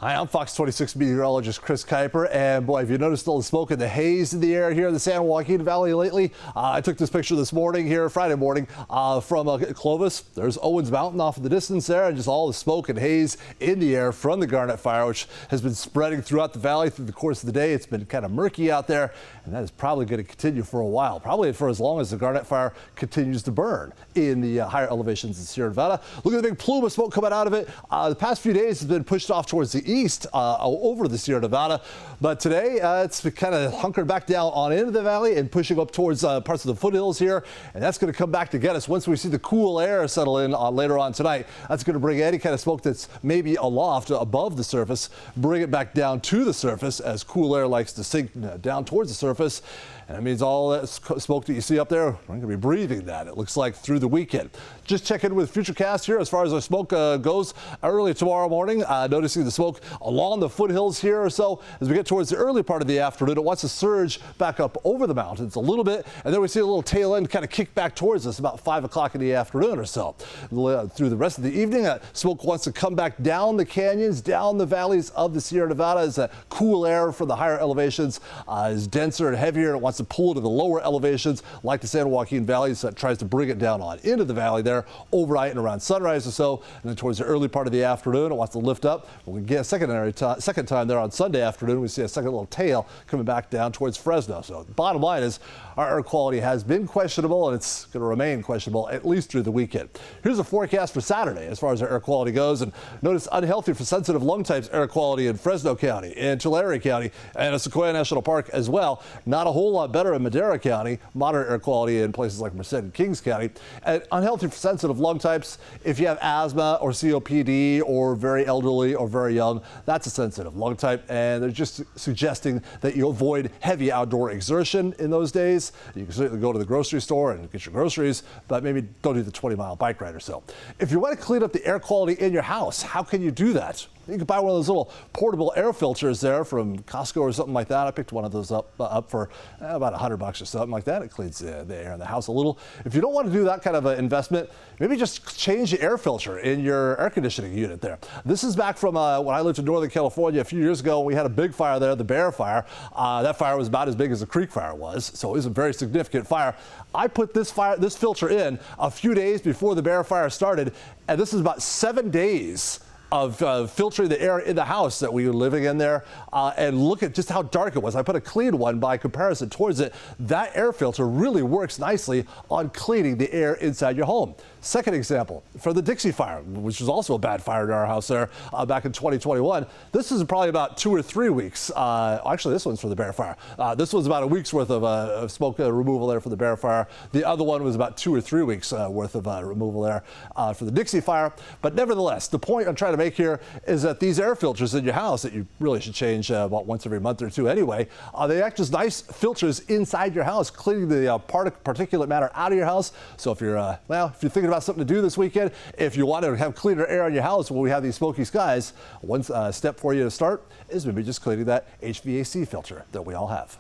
Hi, I'm Fox 26 meteorologist Chris Kuiper, and boy, have you noticed all the smoke and the haze in the air here in the San Joaquin Valley lately? I took this picture this morning here, Friday morning, from Clovis. There's Owens Mountain off in the distance there, and just all the smoke and haze in the air from the Garnet Fire, which has been spreading throughout the valley through the course of the day. It's been kind of murky out there, and that is probably going to continue for a while, probably for as long as the Garnet Fire continues to burn in the higher elevations in Sierra Nevada. Look at the big plume of smoke coming out of it. The past few days has been pushed off towards the east over the Sierra Nevada, but today it's kind of hunkered back down on into the valley and pushing up towards parts of the foothills here, and that's going to come back to get us once we see the cool air settle in later on tonight. That's going to bring any kind of smoke that's maybe aloft above the surface, bring it back down to the surface as cool air likes to sink down towards the surface. And that means all that smoke that you see up there, we're going to be breathing that, it looks like, through the weekend. Just check in with Futurecast here as far as our smoke goes early tomorrow morning. Noticing the smoke along the foothills here or so. As we get towards the early part of the afternoon, it wants to surge back up over the mountains a little bit, and then we see a little tail end kind of kick back towards us about 5 o'clock in the afternoon or so. Through the rest of the evening, smoke wants to come back down the canyons, down the valleys of the Sierra Nevada as that cool air from the higher elevations is denser and heavier, and it wants to pull to the lower elevations like the San Joaquin Valley, so it tries to bring it down on into the valley there overnight and around sunrise or so, and then towards the early part of the afternoon it wants to lift up. We'll get a second time there on Sunday afternoon. We see a second little tail coming back down towards Fresno. So the bottom line is our air quality has been questionable, and it's going to remain questionable at least through the weekend. Here's a forecast for Saturday as far as our air quality goes, and notice unhealthy for sensitive lung types air quality in Fresno County, in Tulare County, and Sequoia National Park as well. Not a whole lot better in Madera County, moderate air quality in places like Merced and Kings County. And unhealthy for sensitive lung types, if you have asthma or COPD or very elderly or very young, that's a sensitive lung type, and they're just suggesting that you avoid heavy outdoor exertion in those days. You can certainly go to the grocery store and get your groceries, but maybe don't do the 20-mile bike ride or so. If you want to clean up the air quality in your house, how can you do that? You can buy one of those little portable air filters there from Costco or something like that. I picked one of those up for about $100 or something like that. It cleans the air in the house a little. If you don't want to do that kind of an investment, maybe just change the air filter in your air conditioning unit there. This is back from when I lived in Northern California a few years ago. We had a big fire there, the Bear Fire. That fire was about as big as the Creek Fire was, so it was a very significant fire. I put this filter in a few days before the Bear Fire started, and this is about 7 days of filtering the air in the house that we were living in there, and look at just how dark it was. I put a clean one by comparison towards it. That air filter really works nicely on cleaning the air inside your home. Second example, for the Dixie Fire, which was also a bad fire in our house there back in 2021. This is probably about 2 or 3 weeks. Actually, this one's for the Bear Fire. This was about a week's worth of smoke removal there for the Bear Fire. The other one was about 2 or 3 weeks worth of removal there for the Dixie Fire. But nevertheless, the point I'm trying to make here is that these air filters in your house that you really should change about once every month or two anyway, they act as nice filters inside your house, cleaning the particulate matter out of your house. So if you're if you're thinking about something to do this weekend, if you want to have cleaner air in your house when we have these smoky skies, one step for you to start is maybe just cleaning that HVAC filter that we all have.